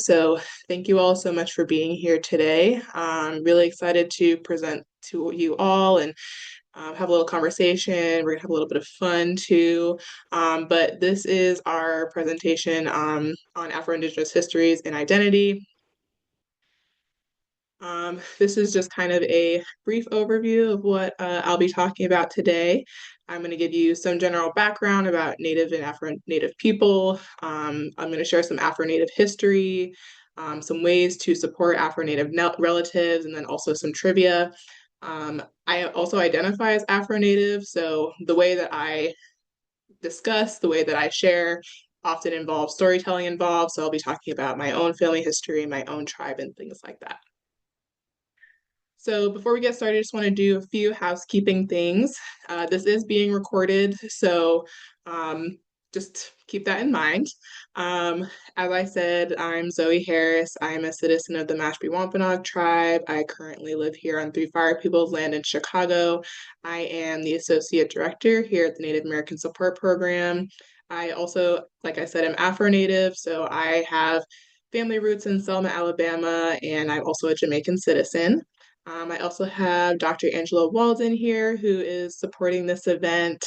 So thank you all so much for being here today. I'm really excited to present to you all and have a little conversation. We're gonna have a little bit of fun too. But this is our presentation on Afro-Indigenous histories and identity. This is just kind of a brief overview of what I'll be talking about today. I'm going to give you some general background about Native and Afro-Native people. I'm going to share some Afro-Native history, some ways to support Afro-Native relatives, and then also some trivia. I also identify as Afro-Native, so the way that I discuss, the way that I share, often involves storytelling involved. So I'll be talking about my own family history, my own tribe, and things like that. So before we get started, I just want to do a few housekeeping things. This is being recorded, so um, just keep that in mind. Um, as I said, I'm Zoe Harris. I'm a citizen of the Mashpee Wampanoag tribe. I currently live here on Three Fire People's land in Chicago. I am the Associate Director here at the Native American Support Program. I also, like I said, am Afro-Native, so I have family roots in Selma, Alabama, and I'm also a Jamaican citizen. I also have Dr. Angela Walden here, who is supporting this event.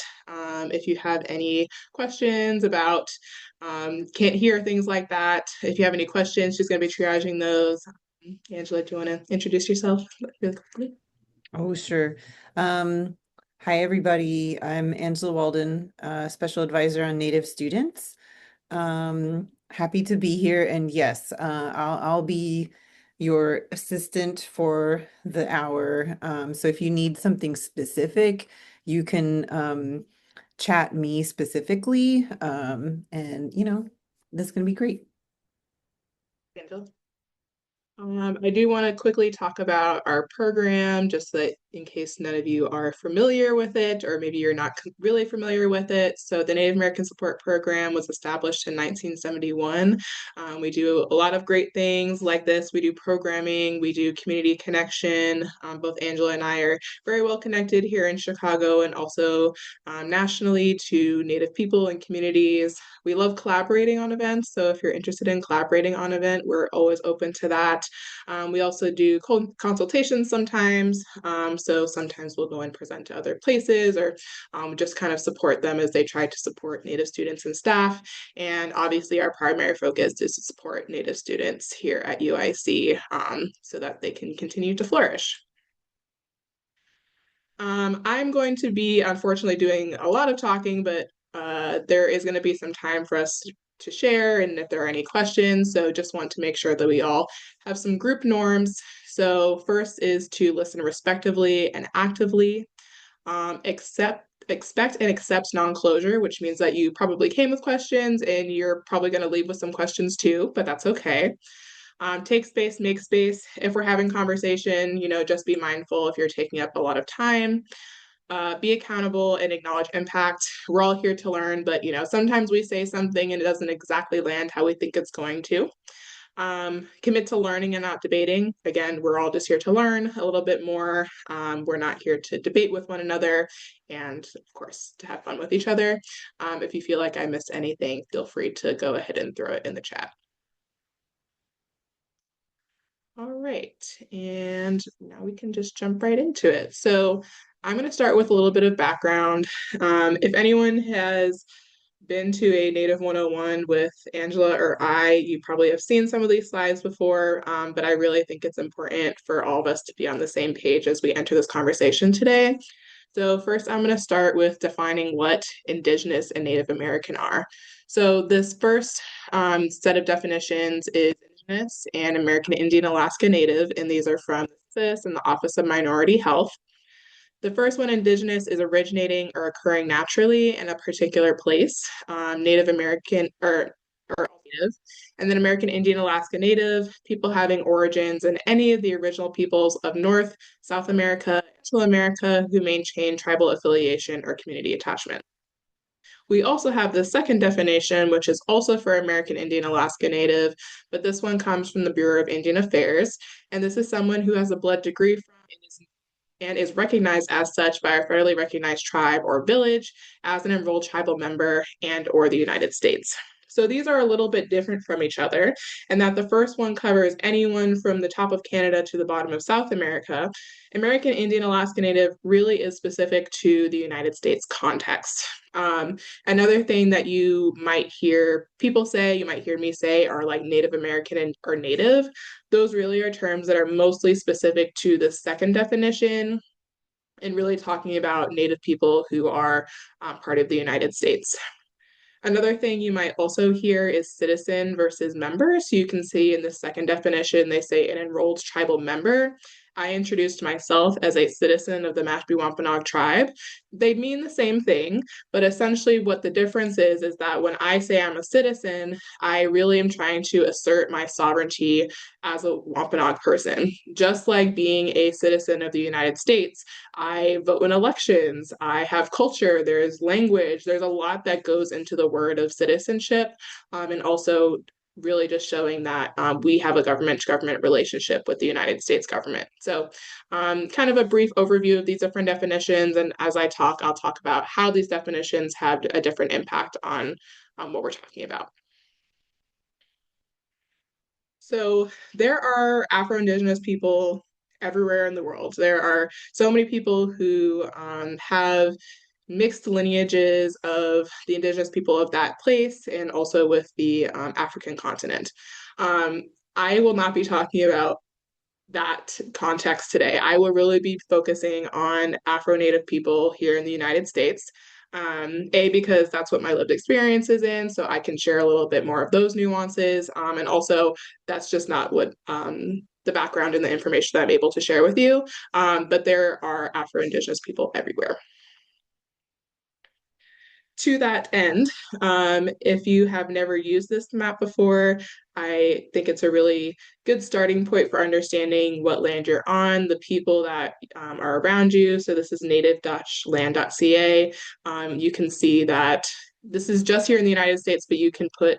If you have any questions about can't hear, things like that, if you have any questions, she's going to be triaging those. Angela, do you want to introduce yourself really quickly? Oh, sure. Um, Hi, everybody. I'm Angela Walden, Special Advisor on Native Students. Happy to be here. And yes, I'll be your assistant for the hour. So if you need something specific, you can chat me specifically. And that's going to be great. Angela? I do want to quickly talk about our program, just that in case none of you are familiar with it, or maybe you're not really familiar with it. So, the Native American Support Program was established in 1971. We do a lot of great things like this. We do programming, we do community connection. Both Angela and I are very well connected here in Chicago and also nationally to Native people and communities. We love collaborating on events. So, if you're interested in collaborating on an event, we're always open to that. We also do consultations sometimes. So sometimes we'll go and present to other places or just kind of support them as they try to support Native students and staff. And obviously, our primary focus is to support Native students here at UIC so that they can continue to flourish. I'm going to be unfortunately doing a lot of talking, but there is going to be some time for us to share and if there are any questions. So just want to make sure that we all have some group norms. So first is to listen respectively and actively, expect and accept non-closure, which means that you probably came with questions and you're probably going to leave with some questions too, but that's okay. Take space, make space. If we're having conversation, just be mindful if you're taking up a lot of time. Be accountable and acknowledge impact. We're all here to learn, but sometimes we say something and it doesn't exactly land how we think it's going to. Commit to learning and not debating. Again, we're all just here to learn a little bit more. We're not here to debate with one another and, of course, to have fun with each other. If you feel like I missed anything, feel free to go ahead and throw it in the chat. All right, and now we can just jump right into it. So I'm going to start with a little bit of background. If anyone has been to a Native 101 with Angela or I, you probably have seen some of these slides before, but I really think it's important for all of us to be on the same page as we enter this conversation today. So first, I'm going to start with defining what Indigenous and Native American are. So this first set of definitions is Indigenous and American Indian Alaska Native, and these are from the CIS and the Office of Minority Health. The first one, Indigenous, is originating or occurring naturally in a particular place. Native American or Native, and then American Indian Alaska Native, people having origins in any of the original peoples of North, South America, Central America who maintain tribal affiliation or community attachment. We also have the second definition, which is also for American Indian Alaska Native, but this one comes from the Bureau of Indian Affairs. And this is someone who has a blood degree from and is recognized as such by a federally recognized tribe or village as an enrolled tribal member and or the United States. So these are a little bit different from each other, and that the first one covers anyone from the top of Canada to the bottom of South America. American Indian Alaska Native really is specific to the United States context. Another thing that you might hear people say, you might hear me say, are like Native American or Native. Those really are terms that are mostly specific to the second definition and really talking about Native people who are part of the United States. Another thing you might also hear is citizen versus member. So you can see in the second definition, they say an enrolled tribal member. I introduced myself as a citizen of the Mashpee Wampanoag tribe. They mean the same thing, but essentially what the difference is that when I say I'm a citizen, I really am trying to assert my sovereignty as a Wampanoag person. Just like being a citizen of the United States, I vote in elections, I have culture, there's language, there's a lot that goes into the word of citizenship, and also really just showing that we have a government to government relationship with the United States government. So, kind of a brief overview of these different definitions. And as I talk, I'll talk about how these definitions have a different impact on what we're talking about. So there are Afro-Indigenous people everywhere in the world. There are so many people who have mixed lineages of the indigenous people of that place and also with the African continent. Um, I will not be talking about that context today. I will really be focusing on Afro-Native people here in the United States. A, because that's what my lived experience is in, so I can share a little bit more of those nuances. And also, that's just not what the background and the information that I'm able to share with you. But there are Afro-Indigenous people everywhere. To that end, if you have never used this map before, I think it's a really good starting point for understanding what land you're on, the people that are around you. So this is native-land.ca. You can see that this is just here in the United States, but you can put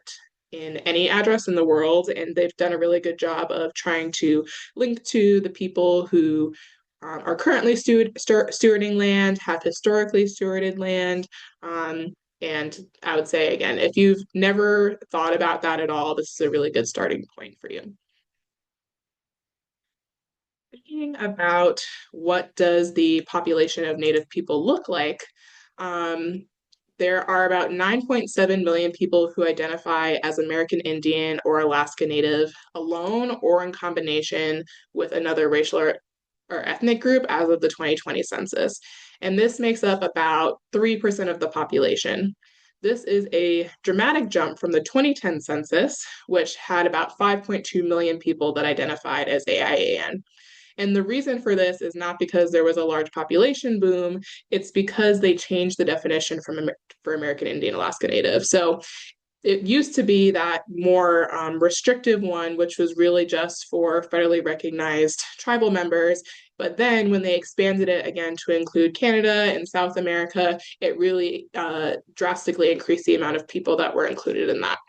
in any address in the world, and they've done a really good job of trying to link to the people who are currently stewarding land, have historically stewarded land. And I would say, again, if you've never thought about that at all, this is a really good starting point for you. Thinking about what does the population of Native people look like, um, there are about 9.7 million people who identify as American Indian or Alaska Native alone or in combination with another racial or ethnic group as of the 2020 census. And this makes up about 3% of the population. This is a dramatic jump from the 2010 census, which had about 5.2 million people that identified as AIAN. And the reason for this is not because there was a large population boom, it's because they changed the definition for American Indian Alaska Native. So it used to be that more restrictive one, which was really just for federally recognized tribal members. But then when they expanded it again to include Canada and South America, it really drastically increased the amount of people that were included in that.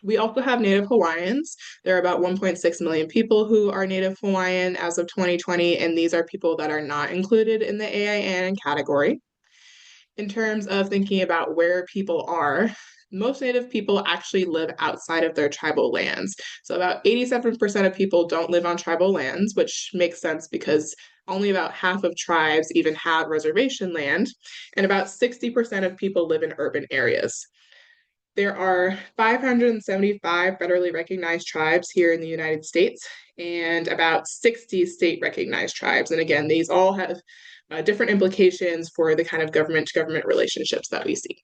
We also have Native Hawaiians. There are about 1.6 million people who are Native Hawaiian as of 2020, and these are people that are not included in the AIN category. In terms of thinking about where people are, most Native people actually live outside of their tribal lands. So about 87% of people don't live on tribal lands, which makes sense because only about half of tribes even have reservation land, and about 60% of people live in urban areas. There are 575 federally recognized tribes here in the United States and about 60 state recognized tribes. And again, these all have different implications for the kind of government to government relationships that we see.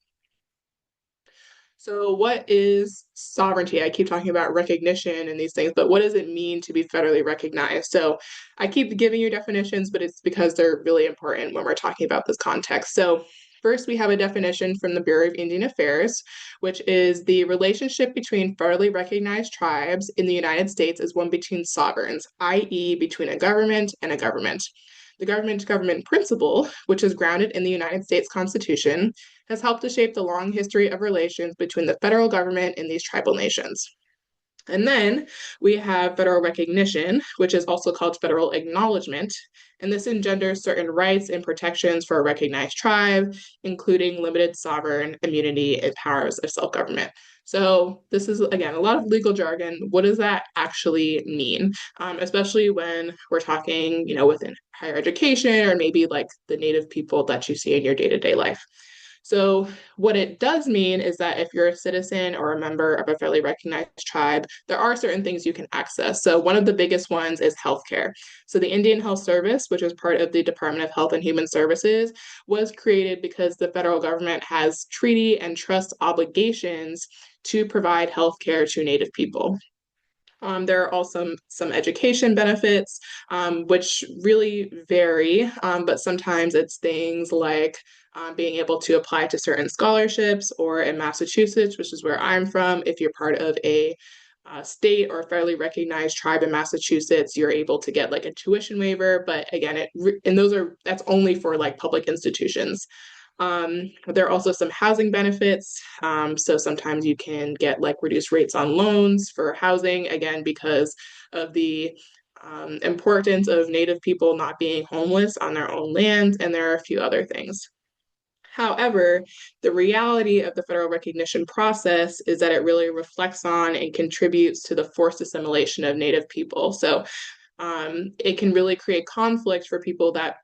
So, what is sovereignty? I keep talking about recognition and these things, but what does it mean to be federally recognized? So, I keep giving you definitions, but it's because they're really important when we're talking about this context. So, first, we have a definition from the Bureau of Indian Affairs, which is the relationship between federally recognized tribes in the United States is one between sovereigns, i.e., between a government and a government. The government to government principle, which is grounded in the United States Constitution, has helped to shape the long history of relations between the federal government and these tribal nations. And then we have federal recognition, which is also called federal acknowledgement. And this engenders certain rights and protections for a recognized tribe, including limited sovereign immunity and powers of self government. So this is again a lot of legal jargon. What does that actually mean? Especially when we're talking, within higher education or maybe like the native people that you see in your day-to-day life. So, what it does mean is that if you're a citizen or a member of a federally recognized tribe, there are certain things you can access. So, one of the biggest ones is healthcare. So, the Indian Health Service, which is part of the Department of Health and Human Services, was created because the federal government has treaty and trust obligations to provide healthcare to Native people. There are also some education benefits, which really vary, but sometimes it's things like being able to apply to certain scholarships, or in Massachusetts, which is where I'm from, if you're part of a state or federally recognized tribe in Massachusetts, you're able to get like a tuition waiver. But again, that's only for like public institutions. There are also some housing benefits. So sometimes you can get like reduced rates on loans for housing, again, because of the importance of Native people not being homeless on their own lands. And there are a few other things. However, the reality of the federal recognition process is that it really reflects on and contributes to the forced assimilation of Native people. So it can really create conflict for people that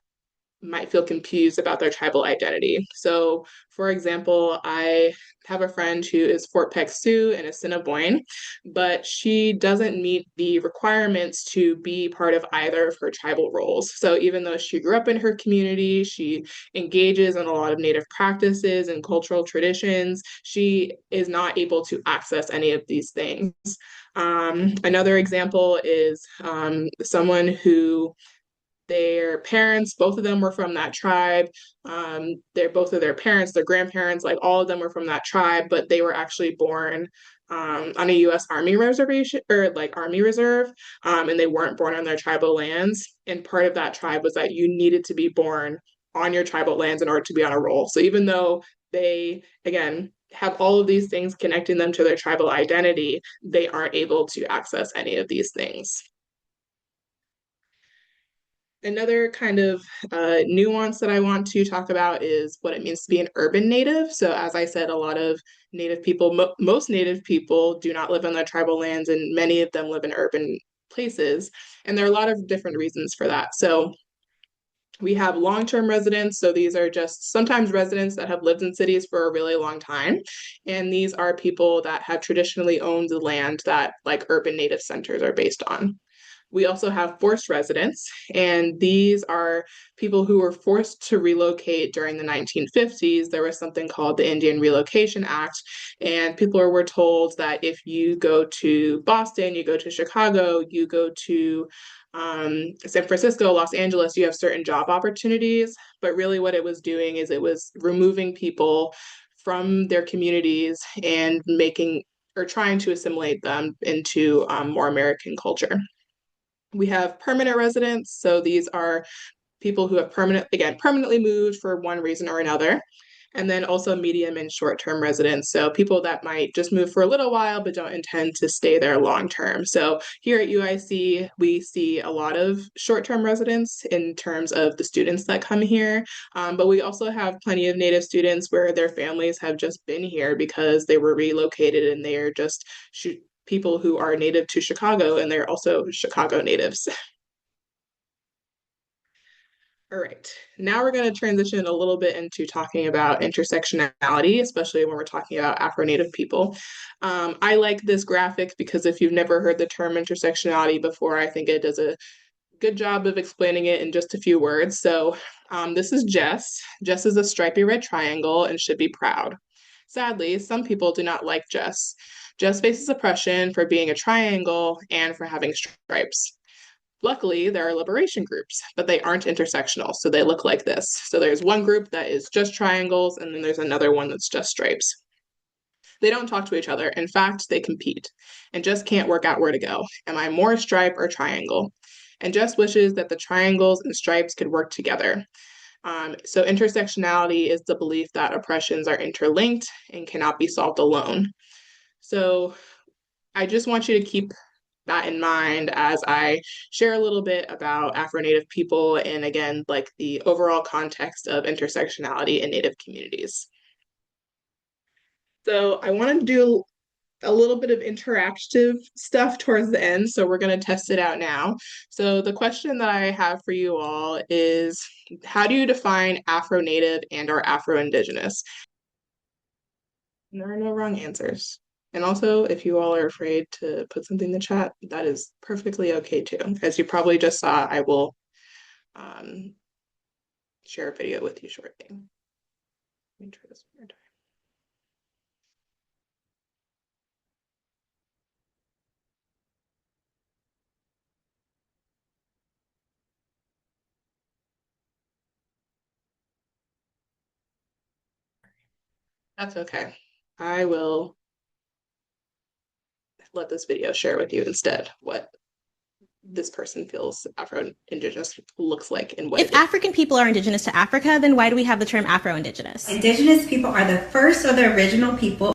might feel confused about their tribal identity. So, for example, I have a friend who is Fort Peck Sioux and Assiniboine, but she doesn't meet the requirements to be part of either of her tribal roles. So, even though she grew up in her community, she engages in a lot of Native practices and cultural traditions, she is not able to access any of these things. Another example is someone who their parents, both of them were from that tribe. They're both of their parents, their grandparents, like all of them were from that tribe, but they were actually born on a U.S. Army reservation or like Army Reserve, and they weren't born on their tribal lands. And part of that tribe was that you needed to be born on your tribal lands in order to be on a roll. So even though they, again, have all of these things connecting them to their tribal identity, they aren't able to access any of these things. Another kind of nuance that I want to talk about is what it means to be an urban native. So, as I said, a lot of native people, most native people do not live on their tribal lands, and many of them live in urban places. And there are a lot of different reasons for that. So, we have long term residents. So, these are just sometimes residents that have lived in cities for a really long time. And these are people that have traditionally owned the land that like urban native centers are based on. We also have forced residents, and these are people who were forced to relocate during the 1950s. There was something called the Indian Relocation Act, and people were told that if you go to Boston, you go to Chicago, you go to San Francisco, Los Angeles, you have certain job opportunities. But really, what it was doing is it was removing people from their communities and making or trying to assimilate them into more American culture. We have permanent residents. So these are people who have permanently moved for one reason or another. And then also medium and short term residents. So people that might just move for a little while but don't intend to stay there long term. So here at UIC, we see a lot of short term residents in terms of the students that come here. But we also have plenty of Native students where their families have just been here because they were relocated and they are just people who are native to Chicago and they're also Chicago natives. All right, now we're going to transition a little bit into talking about intersectionality, especially when we're talking about Afro-Native people. I like this graphic because if you've never heard the term intersectionality before, I think it does a good job of explaining it in just a few words. So this is Jess. Jess is a stripy red triangle and should be proud. Sadly, some people do not like Jess. Jess faces oppression for being a triangle and for having stripes. Luckily, there are liberation groups, but they aren't intersectional, so they look like this. So there's one group that is just triangles, and then there's another one that's just stripes. They don't talk to each other. In fact, they compete and just can't work out where to go. Am I more stripe or triangle? And just wishes that the triangles and stripes could work together. So intersectionality is the belief that oppressions are interlinked and cannot be solved alone. So I just want you to keep that in mind as I share a little bit about Afro-Native people and again, like the overall context of intersectionality in Native communities. So I want to do a little bit of interactive stuff towards the end, so we're going to test it out now. So the question that I have for you all is, how do you define Afro-Native and or Afro-Indigenous? There are no wrong answers. And also, if you all are afraid to put something in the chat, that is perfectly okay too. As you probably just saw, I will um, share a video with you shortly. Let me try this one more time. That's okay. I will let this video share with you instead what this person feels Afro-Indigenous looks like and what If African people are indigenous to Africa, then why do we have the term Afro-Indigenous? Indigenous people are the first or the original people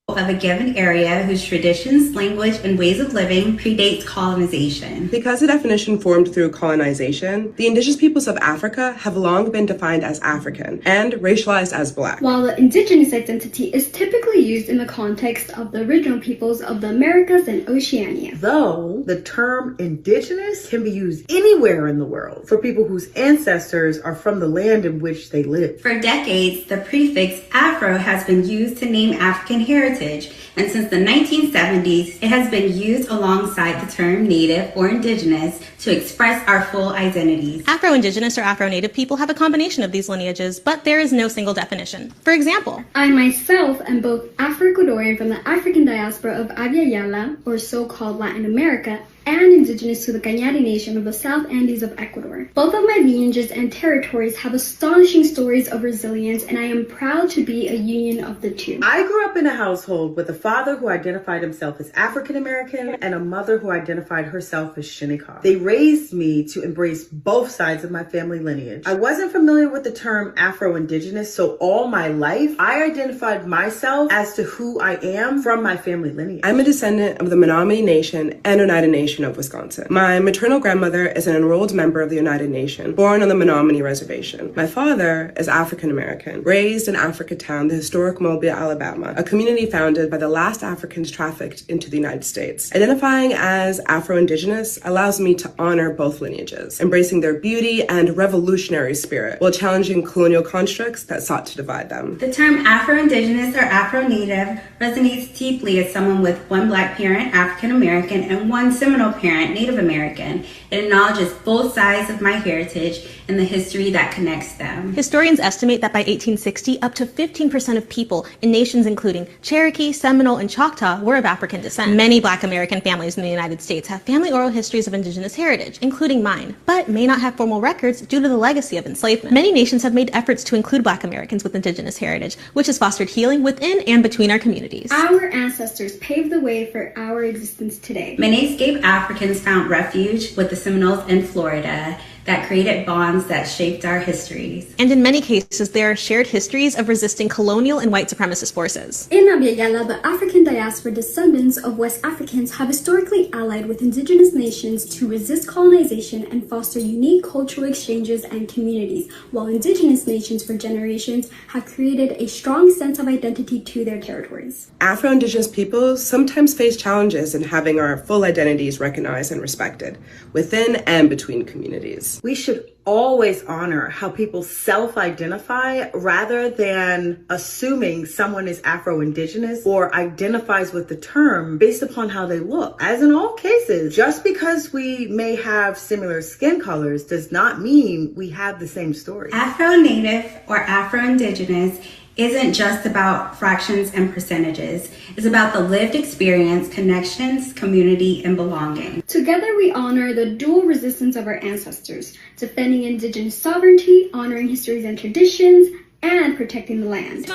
of a given area whose traditions, language, and ways of living predates colonization. Because the definition formed through colonization, the indigenous peoples of Africa have long been defined as African and racialized as Black. While the indigenous identity is typically used in the context of the original peoples of the Americas and Oceania. Though the term indigenous can be used anywhere in the world for people whose ancestors are from the land in which they live. For decades, the prefix Afro has been used to name African heritage, and since the 1970s, it has been used alongside the term Native or Indigenous to express our full identities. Afro-Indigenous or Afro-Native people have a combination of these lineages, but there is no single definition. For example, I myself am both Afro-Ecuadorian from the African diaspora of Abya Yala, or so-called Latin America, and indigenous to the Cañari Nation of the South Andes of Ecuador. Both of my lineages and territories have astonishing stories of resilience, and I am proud to be a union of the two. I grew up in a household with a father who identified himself as African American and a mother who identified herself as Shinnecock. They raised me to embrace both sides of my family lineage. I wasn't familiar with the term Afro-Indigenous, so all my life, I identified myself as to who I am from my family lineage. I'm a descendant of the Menominee Nation and Oneida Nation of Wisconsin. My maternal grandmother is an enrolled member of the United Nation, born on the Menominee Reservation. My father is African American, raised in Africatown, the historic Mobile, Alabama, a community founded by the last Africans trafficked into the United States. Identifying as Afro-Indigenous allows me to honor both lineages, embracing their beauty and revolutionary spirit, while challenging colonial constructs that sought to divide them. The term Afro-Indigenous or Afro-Native resonates deeply as someone with one Black parent, African American, and one Seminole parent, Native American. It acknowledges both sides of my heritage and the history that connects them. historians estimate that by 1860, up to 15% of people in nations including Cherokee, Seminole, and Choctaw were of African descent. Many Black American families in the United States have family oral histories of indigenous heritage, including mine, but may not have formal records due to the legacy of enslavement. Many nations have made efforts to include Black Americans with indigenous heritage, which has fostered healing within and between our communities. Our ancestors paved the way for our existence today. Many escaped Africans found refuge with the Seminoles in Florida that created bonds that shaped our histories. And in many cases, there are shared histories of resisting colonial and white supremacist forces. In Abya Yala, the African diaspora descendants of West Africans have historically allied with indigenous nations to resist colonization and foster unique cultural exchanges and communities, while indigenous nations for generations have created a strong sense of identity to their territories. Afro-Indigenous peoples sometimes face challenges in having our full identities recognized and respected within and between communities. We should always honor how people self-identify rather than assuming someone is Afro-Indigenous or identifies with the term based upon how they look. As in all cases, just because we may have similar skin colors does not mean we have the same story. Afro-Native or Afro-Indigenous isn't just about fractions and percentages. It's about the lived experience, connections, community, and belonging. Together we honor the dual resistance of our ancestors, defending indigenous sovereignty, honoring histories and traditions, and protecting the land.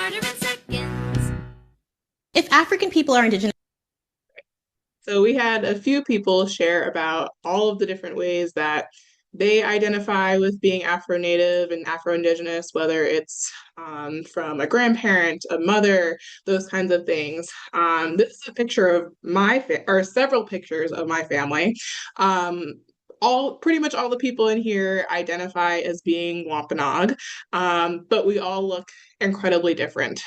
If African people are indigenous, So we had a few people share about all of the different ways that they identify with being Afro-Native and Afro-Indigenous, whether it's from a grandparent, a mother, those kinds of things. This is a picture of or several pictures of my family. pretty much all the people in here identify as being Wampanoag, but we all look incredibly different.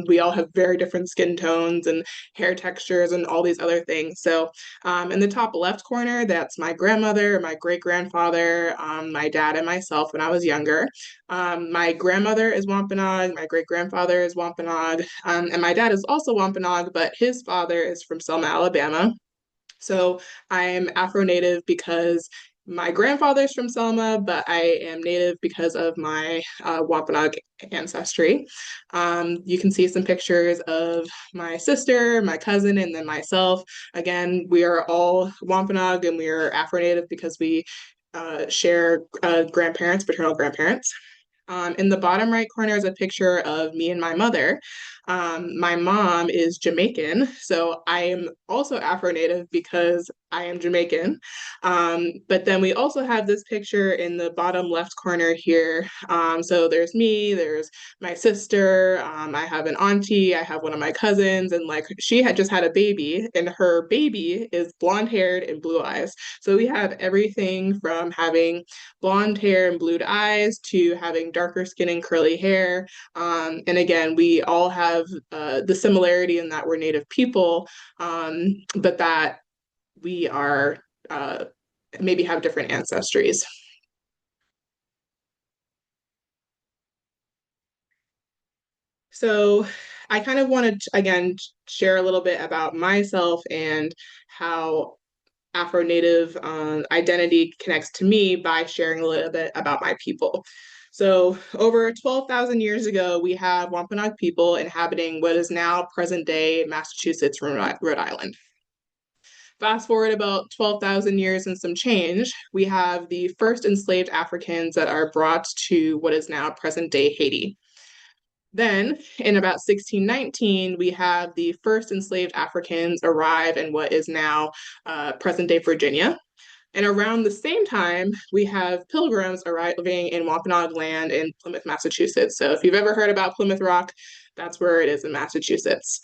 We all have very different skin tones and hair textures and all these other things. So, in the top left corner, that's my grandmother, my great grandfather, my dad, and myself when I was younger. My grandmother is Wampanoag, my great grandfather is Wampanoag, and my dad is also Wampanoag, but his father is from Selma, Alabama. So I'm Afro-Native because my grandfather's from Selma, but I am Native because of my Wampanoag ancestry. You can see some pictures of my sister, my cousin, and then myself. Again, we are all Wampanoag and we are Afro-Native because we share grandparents, paternal grandparents. In the bottom right corner is a picture of me and my mother. My mom is Jamaican, so I am also Afro-Native because I am Jamaican. But then we also have this picture in the bottom left corner here. So there's me, there's my sister, I have an auntie, I have one of my cousins, and like she had just had a baby, and her baby is blonde haired and blue eyes. So we have everything from having blonde hair and blue eyes to having darker skin and curly hair. And again, we all have the similarity in that we're Native people, but that we are maybe have different ancestries. So I kind of want to, again, share a little bit about myself and how Afro-Native identity connects to me by sharing a little bit about my people. So over 12,000 years ago, we have Wampanoag people inhabiting what is now present-day Massachusetts, Rhode Island. Fast forward about 12,000 years and some change, we have the first enslaved Africans that are brought to what is now present-day Haiti. Then, in about 1619, we have the first enslaved Africans arrive in what is now present-day Virginia. And around the same time, we have pilgrims arriving in Wampanoag land in Plymouth, Massachusetts. So if you've ever heard about Plymouth Rock, that's where it is in Massachusetts.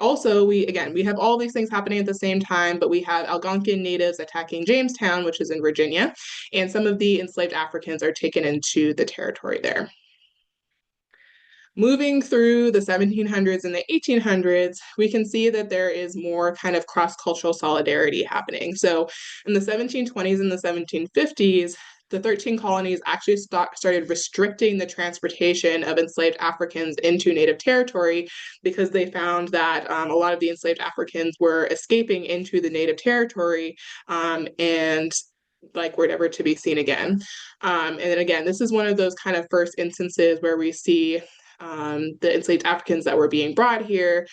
Also, we have all these things happening at the same time, but we have Algonquin natives attacking Jamestown, which is in Virginia, and some of the enslaved Africans are taken into the territory there. Moving through the 1700s and the 1800s, we can see that there is more kind of cross-cultural solidarity happening. So in the 1720s and the 1750s, the 13 colonies actually started restricting the transportation of enslaved Africans into Native territory because they found that a lot of the enslaved Africans were escaping into the Native territory and like were never to be seen again. And then again, this is one of those kind of first instances where we see the enslaved Africans that were being brought here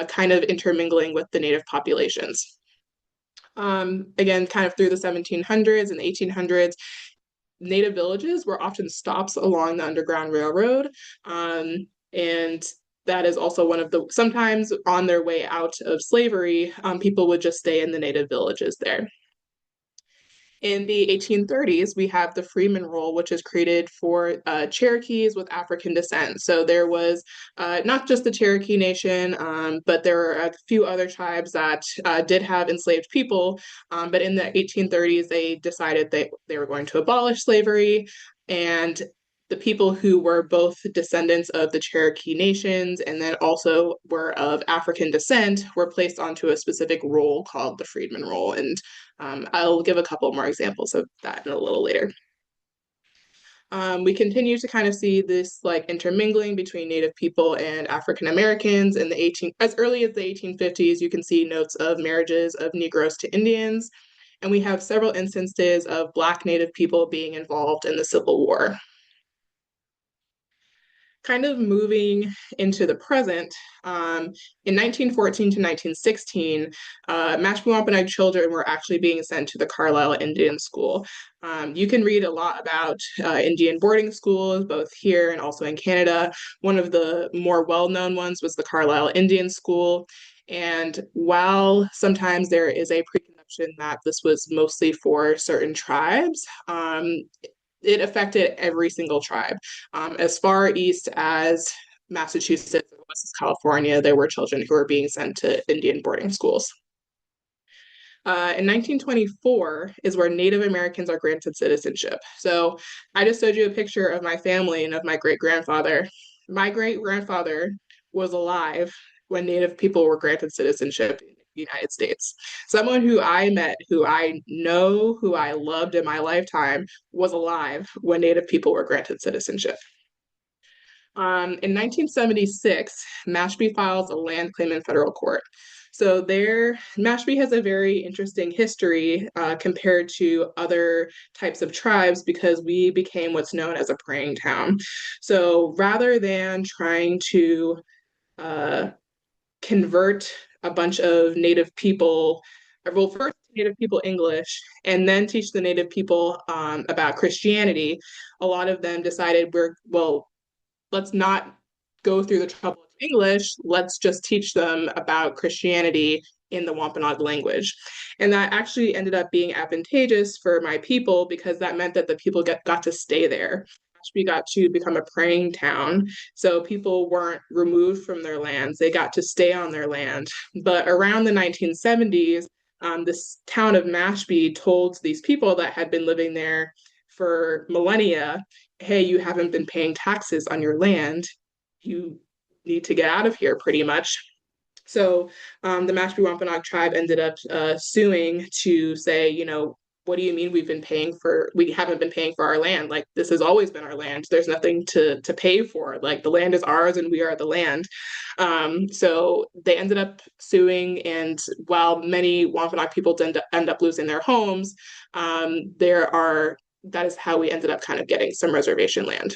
kind of intermingling with the Native populations. Again, kind of through the 1700s and the 1800s, Native villages were often stops along the Underground Railroad. And that is also one of the, sometimes on their way out of slavery, people would just stay in the Native villages there. In the 1830s, we have the Freedmen Roll, which is created for Cherokees with African descent. So there was not just the Cherokee Nation, but there were a few other tribes that did have enslaved people. But in the 1830s, they decided they were going to abolish slavery. And the people who were both descendants of the Cherokee nations and then also were of African descent were placed onto a specific roll called the Freedmen Roll. And I'll give a couple more examples of that in a little later. We continue to kind of see this like intermingling between Native people and African Americans in the as early as the 1850s. You can see notes of marriages of Negroes to Indians, and we have several instances of Black Native people being involved in the Civil War. Kind of moving into the present, in 1914 to 1916, Mashpee Wampanoag children were actually being sent to the Carlisle Indian School. You can read a lot about Indian boarding schools, both here and also in Canada. One of the more well-known ones was the Carlisle Indian School. And while sometimes there is a preconception that this was mostly for certain tribes, it affected every single tribe. As far east as Massachusetts and West California, there were children who were being sent to Indian boarding schools. In 1924 is where Native Americans are granted citizenship. So I just showed you a picture of my family and of my great grandfather. My great grandfather was alive when Native people were granted citizenship in the United States. Someone who I met, who I know, who I loved in my lifetime, was alive when Native people were granted citizenship. In 1976, Mashpee files a land claim in federal court. So there, Mashpee has a very interesting history compared to other types of tribes because we became what's known as a praying town. So rather than trying to uh, convert a bunch of Native people, well, first Native people English, and then teach the Native people about Christianity, a lot of them decided let's not go through the trouble of English. Let's just teach them about Christianity in the Wampanoag language. And that actually ended up being advantageous for my people because that meant that the people got to stay there. We got to become a praying town. So people weren't removed from their lands. They got to stay on their land. But around the 1970s, this town of Mashpee told these people that had been living there for millennia, hey, you haven't been paying taxes on your land. You need to get out of here, pretty much. So the Mashpee Wampanoag tribe ended up suing to say, what do you mean we haven't been paying for our land? Like, this has always been our land. There's nothing to pay for. Like, the land is ours and we are the land. So they ended up suing, and while many Wampanoag people end up losing their homes, that is how we ended up kind of getting some reservation land.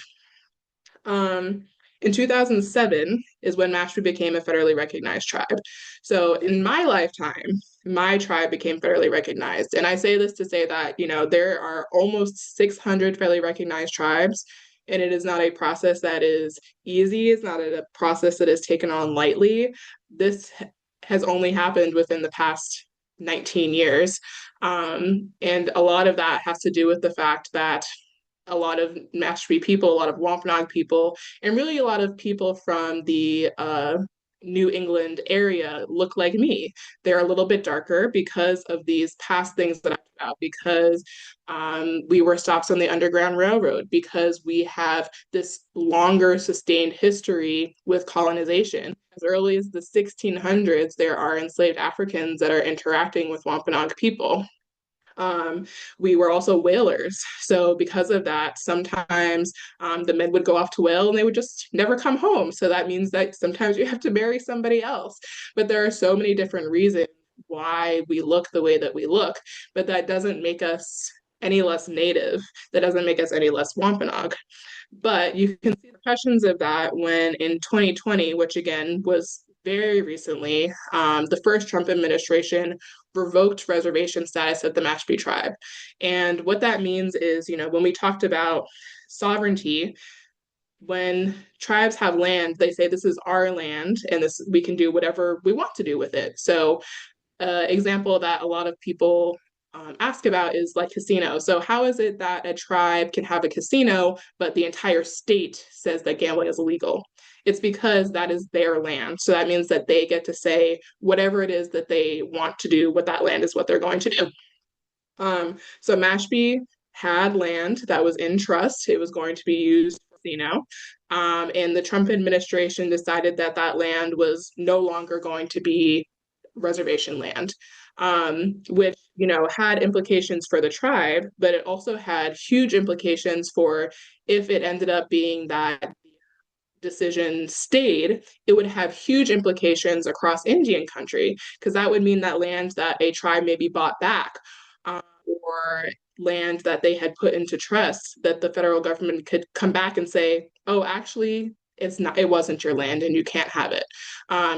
In 2007 is when Mashpee became a federally recognized tribe. So in my lifetime, my tribe became federally recognized. And I say this to say that, there are almost 600 federally recognized tribes, and it is not a process that is easy. It's not a process that is taken on lightly. This has only happened within the past 19 years. And a lot of that has to do with the fact that a lot of Mashpee people, a lot of Wampanoag people, and really a lot of people from the New England area look like me. They're a little bit darker because of these past things that I talked about, because we were stops on the Underground Railroad, because we have this longer sustained history with colonization. As early as the 1600s, there are enslaved Africans that are interacting with Wampanoag people. We were also whalers. So because of that, sometimes the men would go off to whale and they would just never come home. So that means that sometimes you have to marry somebody else. But there are so many different reasons why we look the way that we look, but that doesn't make us any less native. That doesn't make us any less Wampanoag. But you can see the questions of that when in 2020, which again was very recently, the first Trump administration revoked reservation status of the Mashpee tribe. And what that means is, when we talked about sovereignty, when tribes have land, they say this is our land and this we can do whatever we want to do with it. So example that a lot of people ask about is like casino. So how is it that a tribe can have a casino, but the entire state says that gambling is illegal? It's because that is their land. So that means that they get to say whatever it is that they want to do with that land is what they're going to do. So Mashpee had land that was in trust. It was going to be used for casino. And the Trump administration decided that that land was no longer going to be reservation land, which had implications for the tribe, but it also had huge implications for if it ended up being that decision stayed, it would have huge implications across Indian country, because that would mean that land that a tribe maybe bought back, or land that they had put into trust, that the federal government could come back and say, oh, actually, it wasn't your land and you can't have it.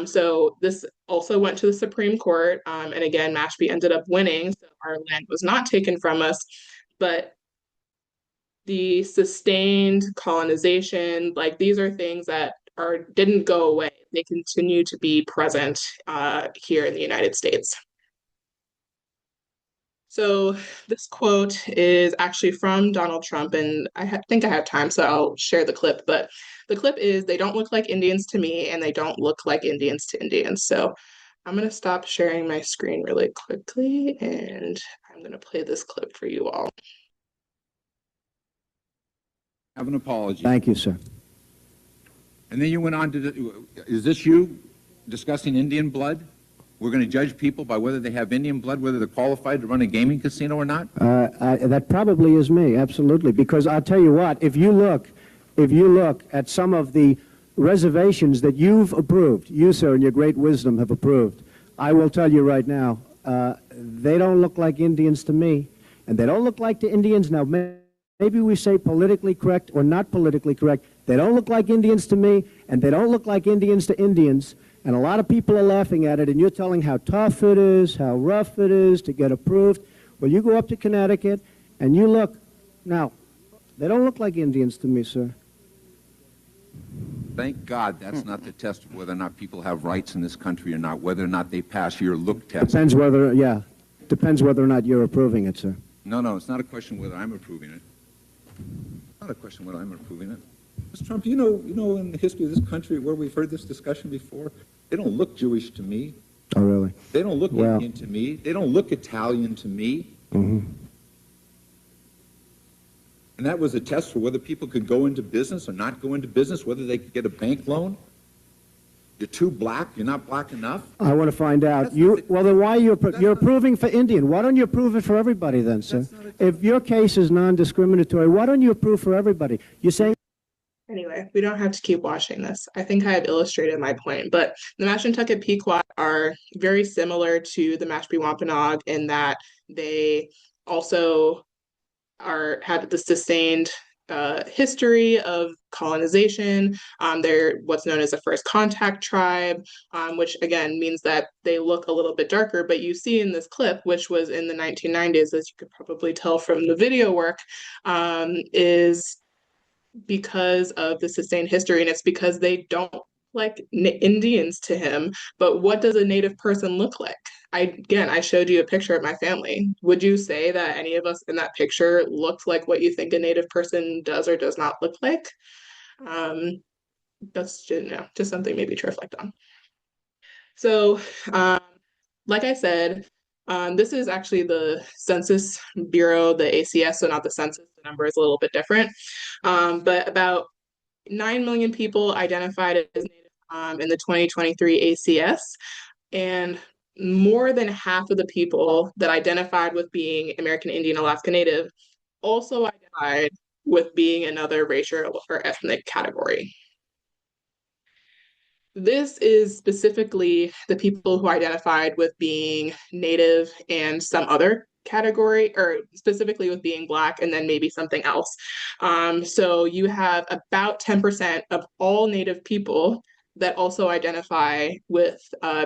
So this also went to the Supreme Court. And again, Mashpee ended up winning. So our land was not taken from us, but the sustained colonization, like these are things that didn't go away. They continue to be present here in the United States. So this quote is actually from Donald Trump, and think I have time, so I'll share the clip. But the clip is, "They don't look like Indians to me, and they don't look like Indians to Indians." So I'm going to stop sharing my screen really quickly and I'm going to play this clip for you all. Have an apology. Thank you, sir. And then you went on to, is this you discussing Indian blood? We're going to judge people by whether they have Indian blood, whether they're qualified to run a gaming casino or not? That probably is me, absolutely. Because I'll tell you what, if you look at some of the reservations that you've approved, you, sir, in your great wisdom have approved, I will tell you right now, they don't look like Indians to me, and they don't look like the Indians. Now, maybe we say politically correct or not politically correct. They don't look like Indians to me, and they don't look like Indians to Indians. And a lot of people are laughing at it, and you're telling how tough it is, how rough it is to get approved. Well, you go up to Connecticut, and you look. Now, they don't look like Indians to me, sir. Thank God that's not the test of whether or not people have rights in this country or not, whether or not they pass your look test. Depends whether or not you're approving it, sir. No, it's not a question whether I'm approving it. It's not a question whether I'm approving it. Mr. Trump, you know in the history of this country where we've heard this discussion before, they don't look Jewish to me. Oh, really? They don't look Indian to me. They don't look Italian to me. Mm-hmm. And that was a test for whether people could go into business or not go into business, whether they could get a bank loan. You're too black. You're not black enough. I want to find out. Well, then why you're approving for Indian? Why don't you approve it for everybody then, sir? If your case is non-discriminatory, why don't you approve for everybody? You're saying. Anyway, we don't have to keep watching this. I think I have illustrated my point, but the Mashantucket Pequot are very similar to the Mashpee Wampanoag in that they also had the sustained history of colonization. They're what's known as a first contact tribe, which again means that they look a little bit darker. But you see in this clip, which was in the 1990s, as you could probably tell from the video work, is because of the sustained history, and it's because they don't like Indians to him. But what does a Native person look like? I showed you a picture of my family. Would you say that any of us in that picture looked like what you think a Native person does or does not look like? That's just something maybe to reflect on. So, like I said, this is actually the Census Bureau, the ACS, so not the census. The number is a little bit different. But about 9 million people identified as Native in the 2023 ACS, and more than half of the people that identified with being American Indian Alaska Native also identified with being another racial or ethnic category. This is specifically the people who identified with being Native and some other category, or specifically with being Black and then maybe something else. So you have about 10% of all Native people that also identify with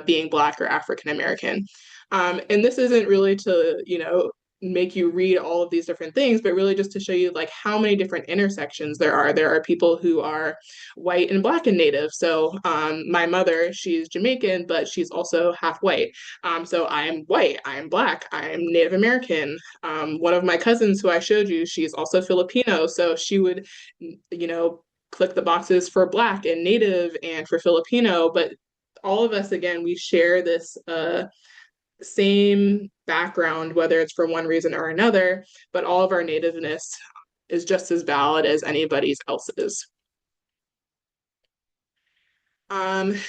being Black or African American. And this isn't really to, make you read all of these different things, but really just to show you like how many different intersections there are. There are people who are white and Black and Native. So my mother, she's Jamaican, but she's also half white. So I'm white, I'm Black, I'm Native American. One of my cousins who I showed you, she's also Filipino. So she would, click the boxes for Black and Native and for Filipino. But all of us, again, we share this same background, whether it's for one reason or another, but all of our nativeness is just as valid as anybody's else's.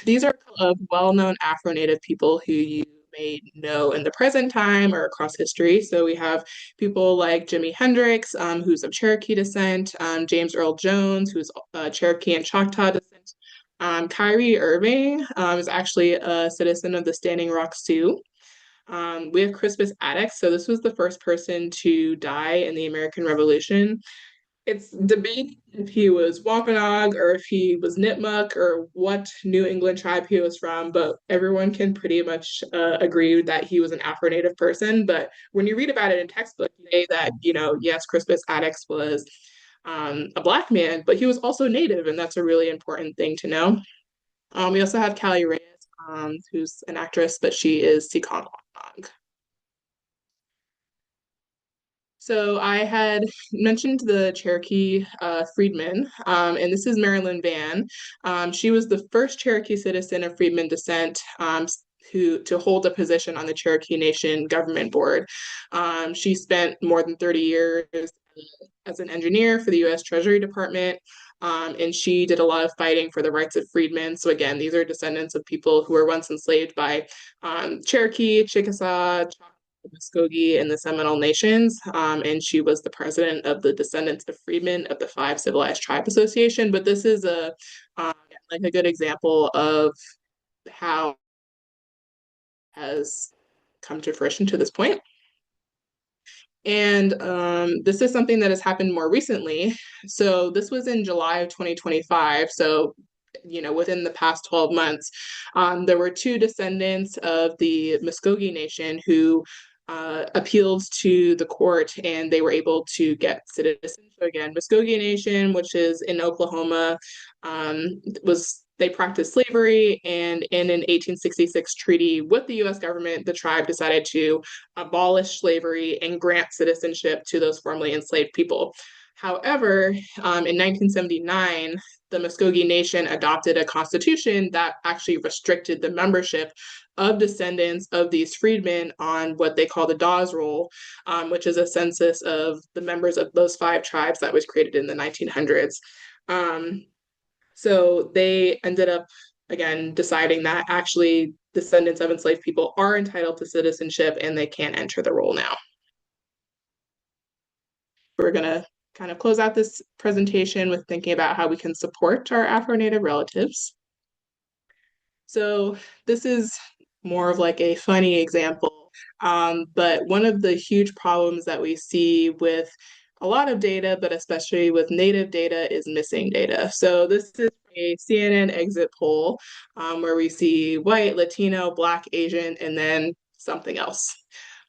These are of well-known Afro-Native people who you may know in the present time or across history. So we have people like Jimi Hendrix, who's of Cherokee descent, James Earl Jones, who's Cherokee and Choctaw descent. Kyrie Irving is actually a citizen of the Standing Rock Sioux. We have Crispus Attucks. So this was the first person to die in the American Revolution. It's debated if he was Wampanoag or if he was Nipmuc or what New England tribe he was from, but everyone can pretty much agree that he was an Afro-Native person. But when you read about it in textbooks, you say that, yes, Crispus Attucks was a Black man, but he was also Native, and that's a really important thing to know. We also have Callie Reyes, who's an actress, but she is Seacon Wampanoag. So I had mentioned the Cherokee freedmen, and this is Marilyn Van. She was the first Cherokee citizen of freedman descent to hold a position on the Cherokee Nation government board. She spent more than 30 years as an engineer for the U.S. Treasury Department, and she did a lot of fighting for the rights of freedmen. So again, these are descendants of people who were once enslaved by Cherokee, Chickasaw, Muskogee, and the Seminole Nations. And she was the president of the Descendants of Freedmen of the Five Civilized Tribe Association. But this is like a good example of how it has come to fruition to this point. And this is something that has happened more recently. So this was in July of 2025. So, within the past 12 months, there were two descendants of the Muskogee Nation who appealed to the court, and they were able to get citizenship. So again, Muskogee Nation, which is in Oklahoma, they practiced slavery, and in an 1866 treaty with the U.S. government, the tribe decided to abolish slavery and grant citizenship to those formerly enslaved people. However, in 1979, the Muskogee Nation adopted a constitution that actually restricted the membership of descendants of these freedmen on what they call the Dawes Roll, which is a census of the members of those five tribes that was created in the 1900s. So they ended up, again, deciding that actually descendants of enslaved people are entitled to citizenship and they can enter the roll now. We're going to kind of close out this presentation with thinking about how we can support our Afro-Native relatives. So this is more of like a funny example, but one of the huge problems that we see with a lot of data, but especially with Native data, is missing data. So this is a CNN exit poll where we see white, Latino, Black, Asian, and then something else.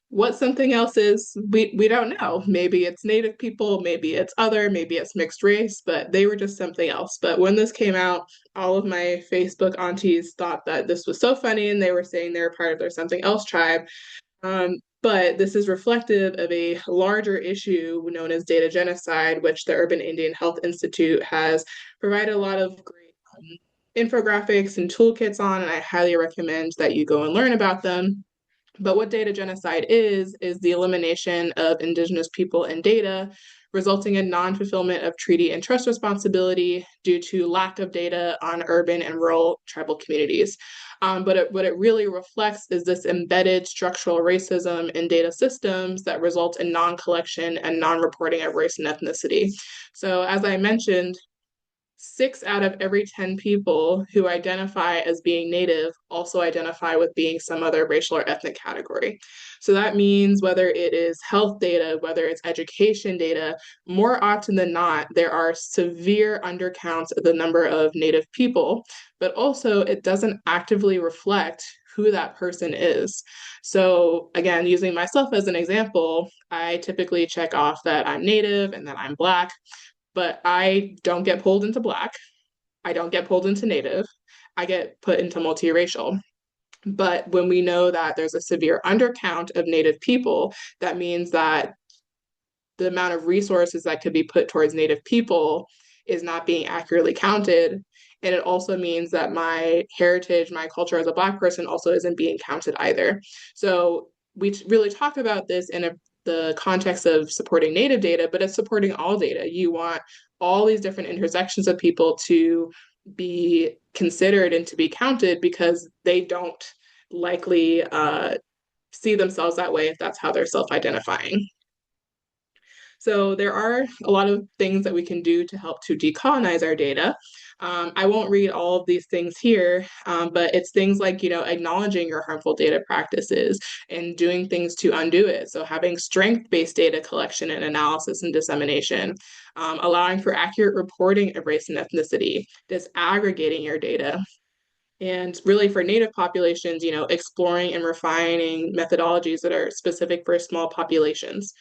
What something else is, we don't know. Maybe it's Native people, maybe it's other, maybe it's mixed race, but they were just something else. But when this came out, all of my Facebook aunties thought that this was so funny, and they were saying they were part of their something else tribe. But this is reflective of a larger issue known as data genocide, which the Urban Indian Health Institute has provided a lot of great infographics and toolkits on, and I highly recommend that you go and learn about them. But what data genocide is the elimination of Indigenous people and data, resulting in non-fulfillment of treaty and trust responsibility due to lack of data on urban and rural tribal communities. But what it really reflects is this embedded structural racism in data systems that result in non-collection and non-reporting of race and ethnicity. So as I mentioned, 6 out of every 10 people who identify as being Native also identify with being some other racial or ethnic category. So that means whether it is health data, whether it's education data, more often than not, there are severe undercounts of the number of Native people, but also it doesn't actively reflect who that person is. So again, using myself as an example, I typically check off that I'm Native and that I'm Black, but I don't get pulled into Black. I don't get pulled into Native. I get put into multiracial. But when we know that there's a severe undercount of Native people, that means that the amount of resources that could be put towards Native people is not being accurately counted. And it also means that my heritage, my culture as a Black person also isn't being counted either. So we really talk about this in the context of supporting Native data, but it's supporting all data. You want all these different intersections of people to be considered and to be counted, because they don't likely see themselves that way if that's how they're self-identifying. So there are a lot of things that we can do to help to decolonize our data. I won't read all of these things here, but it's things like, acknowledging your harmful data practices and doing things to undo it. So having strength-based data collection and analysis and dissemination, allowing for accurate reporting of race and ethnicity, disaggregating your data. And really for Native populations, exploring and refining methodologies that are specific for small populations.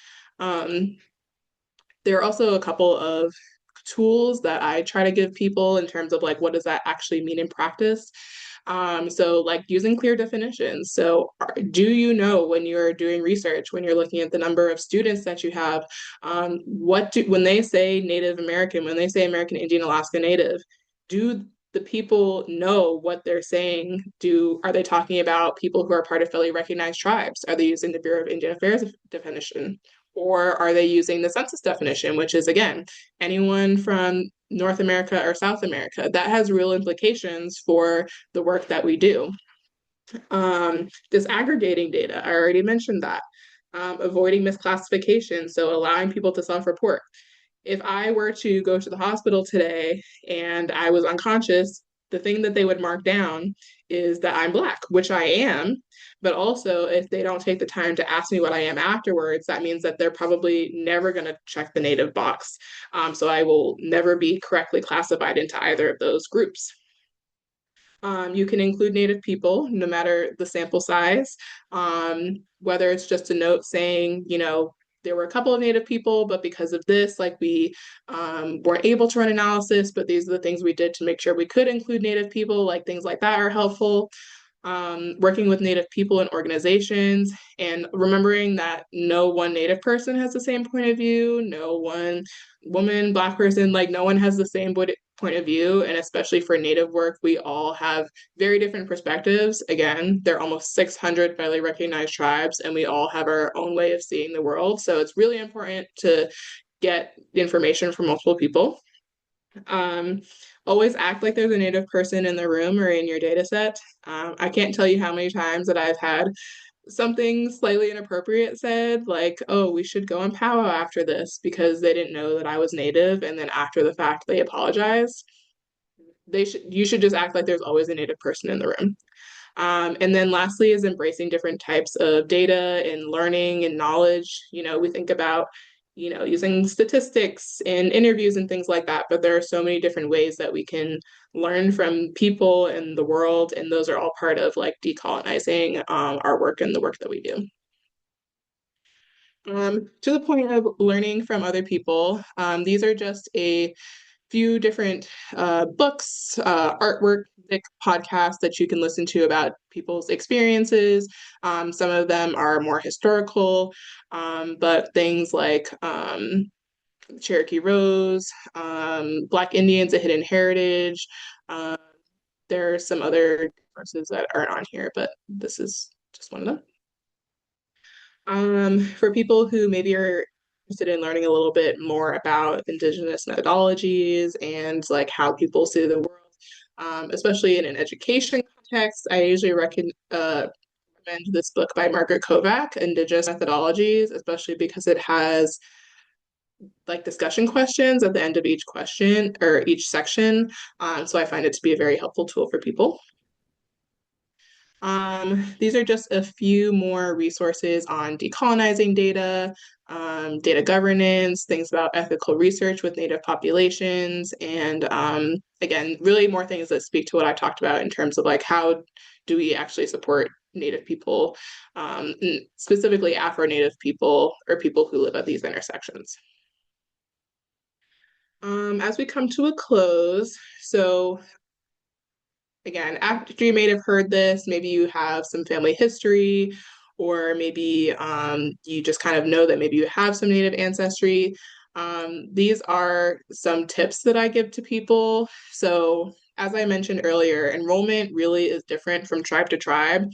There are also a couple of tools that I try to give people in terms of like, what does that actually mean in practice? So like using clear definitions. So do you know when you're doing research, when you're looking at the number of students that you have, when they say Native American, when they say American Indian Alaska Native, do the people know what they're saying. Are they talking about people who are part of federally recognized tribes? Are they using the Bureau of Indian Affairs definition? Or are they using the census definition, which is, again, anyone from North America or South America? That has real implications for the work that we do. Disaggregating data, I already mentioned that. Avoiding misclassification, so allowing people to self-report. If I were to go to the hospital today and I was unconscious, the thing that they would mark down is that I'm Black, which I am. But also, if they don't take the time to ask me what I am afterwards, that means that they're probably never going to check the Native box. So I will never be correctly classified into either of those groups. You can include Native people, no matter the sample size, whether it's just a note saying, there were a couple of Native people, but because of this, like we weren't able to run analysis, but these are the things we did to make sure we could include Native people, like things like that are helpful. Working with Native people and organizations, and remembering that no one Native person has the same point of view, no one woman, Black person, like no one has the same point of view. And especially for Native work, we all have very different perspectives. Again, there are almost 600 federally recognized tribes, and we all have our own way of seeing the world. So it's really important to get information from multiple people. Always act like there's a Native person in the room or in your data set. I can't tell you how many times that I've had something slightly inappropriate said, like, oh, we should go and powwow after this, because they didn't know that I was Native, and then after the fact they apologized. You should just act like there's always a Native person in the room. And then lastly is embracing different types of data and learning and knowledge. We think about, using statistics and interviews and things like that, but there are so many different ways that we can learn from people and the world, and those are all part of like decolonizing our work and the work that we do. To the point of learning from other people, these are just a few different books, artwork, podcasts that you can listen to about people's experiences. Some of them are more historical, but things like Cherokee Rose, Black Indians, A Hidden Heritage. There are some other resources that aren't on here, but this is just one of them. For people who maybe are interested in learning a little bit more about Indigenous methodologies and like how people see the world, especially in an education context, I usually recommend this book by Margaret Kovac, Indigenous Methodologies, especially because it has like discussion questions at the end of each question or each section. So I find it to be a very helpful tool for people. These are just a few more resources on decolonizing data, data governance, things about ethical research with Native populations, and again, really more things that speak to what I talked about in terms of like how do we actually support Native people, specifically Afro-Native people or people who live at these intersections. As we come to a close, so again, after you may have heard this, maybe you have some family history, or maybe you just kind of know that maybe you have some Native ancestry. These are some tips that I give to people. So as I mentioned earlier, enrollment really is different from tribe to tribe.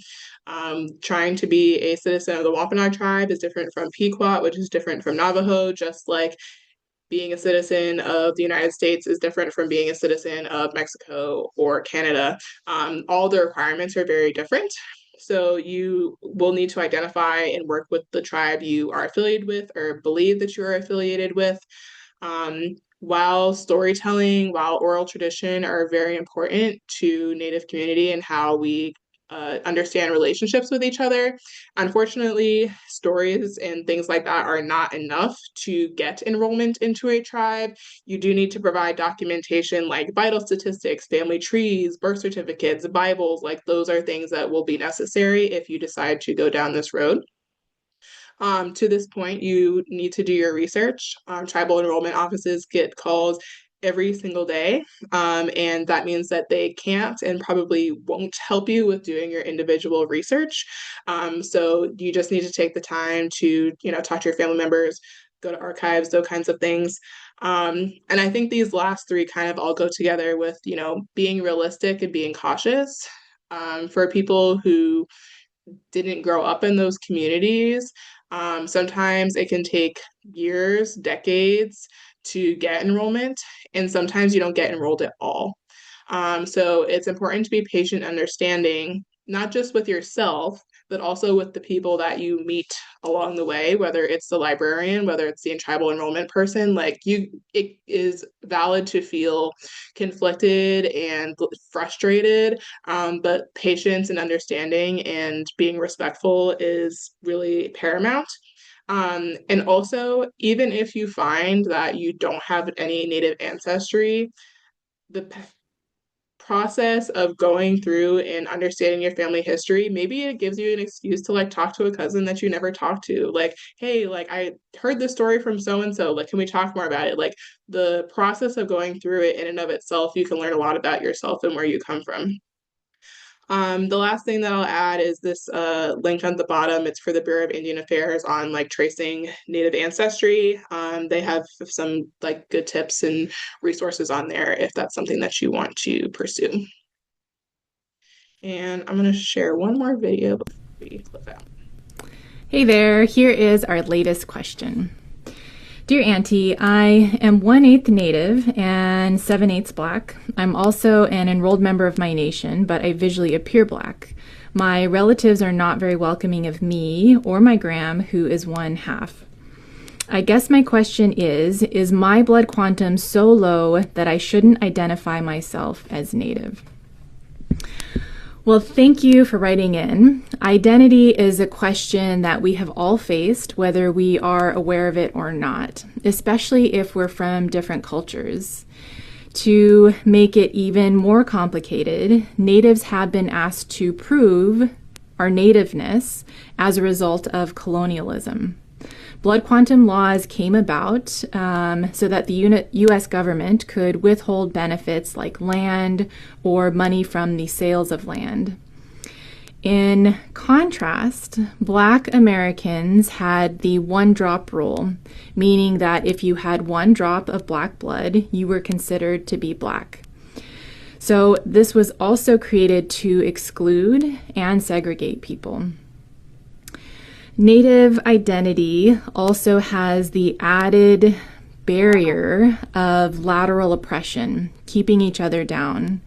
Trying to be a citizen of the Wampanoag tribe is different from Pequot, which is different from Navajo, just like being a citizen of the United States is different from being a citizen of Mexico or Canada. All the requirements are very different. So you will need to identify and work with the tribe you are affiliated with or believe that you are affiliated with. While storytelling, while oral tradition are very important to Native community and how we understand relationships with each other. Unfortunately, stories and things like that are not enough to get enrollment into a tribe. You do need to provide documentation like vital statistics, family trees, birth certificates, Bibles, like those are things that will be necessary if you decide to go down this road. To this point, you need to do your research. Tribal enrollment offices get calls every single day. And that means that they can't and probably won't help you with doing your individual research. So you just need to take the time to, talk to your family members, go to archives, those kinds of things. And I think these last three kind of all go together with, being realistic and being cautious. For people who didn't grow up in those communities, sometimes it can take years, decades to get enrollment, and sometimes you don't get enrolled at all. So it's important to be patient, understanding, not just with yourself, but also with the people that you meet along the way, whether it's the librarian, whether it's the tribal enrollment person. It is valid to feel conflicted and frustrated, but patience and understanding and being respectful is really paramount. And also, even if you find that you don't have any Native ancestry, the process of going through and understanding your family history, maybe it gives you an excuse to talk to a cousin that you never talked to. Like, hey, I heard this story from so and so. Can we talk more about it? The process of going through it in and of itself, you can learn a lot about yourself and where you come from. The last thing that I'll add is this link on the bottom. It's for the Bureau of Indian Affairs on tracing Native ancestry. They have some good tips and resources on there if that's something that you want to pursue. And I'm going to share one more video before we flip out. Hey there, here is our latest question. Dear Auntie, I am 1/8 Native and 7/8 Black. I'm also an enrolled member of my nation, but I visually appear Black. My relatives are not very welcoming of me or my gram, who is 1/2. I guess my question is my blood quantum so low that I shouldn't identify myself as Native? Well, thank you for writing in. Identity is a question that we have all faced, whether we are aware of it or not, especially if we're from different cultures. To make it even more complicated, Natives have been asked to prove our nativeness as a result of colonialism. Blood quantum laws came about so that the U.S. government could withhold benefits like land or money from the sales of land. In contrast, Black Americans had the one-drop rule, meaning that if you had 1 drop of Black blood, you were considered to be Black. So this was also created to exclude and segregate people. Native identity also has the added barrier of lateral oppression, keeping each other down.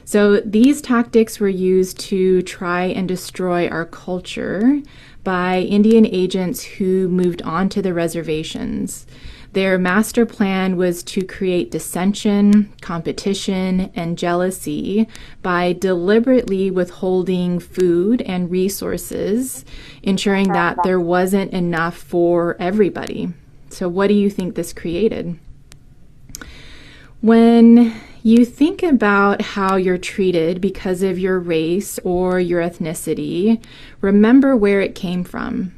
So these tactics were used to try and destroy our culture by Indian agents who moved onto the reservations. Their master plan was to create dissension, competition, and jealousy by deliberately withholding food and resources, ensuring that there wasn't enough for everybody. So what do you think this created? When you think about how you're treated because of your race or your ethnicity, remember where it came from.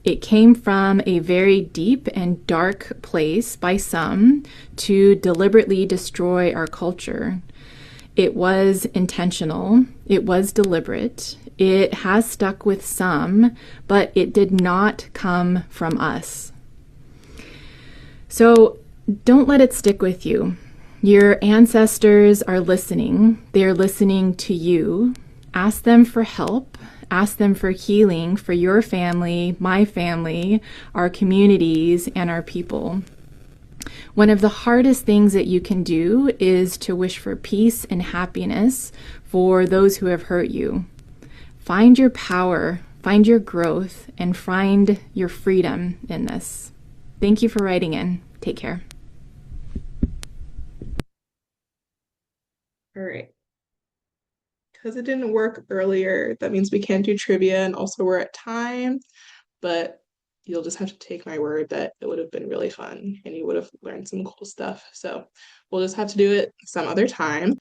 It came from a very deep and dark place by some to deliberately destroy our culture. It was intentional. It was deliberate. It has stuck with some, but it did not come from us. So don't let it stick with you. Your ancestors are listening. They're listening to you. Ask them for help. Ask them for healing for your family, my family, our communities, and our people. One of the hardest things that you can do is to wish for peace and happiness for those who have hurt you. Find your power, find your growth, and find your freedom in this. Thank you for writing in. Take care. All right. Because it didn't work earlier, that means we can't do trivia, and also we're at time, but you'll just have to take my word that it would have been really fun and you would have learned some cool stuff. So we'll just have to do it some other time.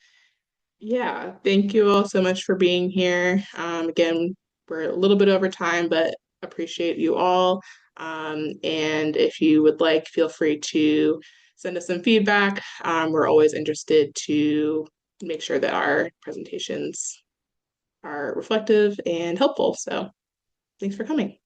Yeah, thank you all so much for being here. Again, we're a little bit over time, but appreciate you all. And if you would like, feel free to send us some feedback. We're always interested to make sure that our presentations are reflective and helpful. So thanks for coming.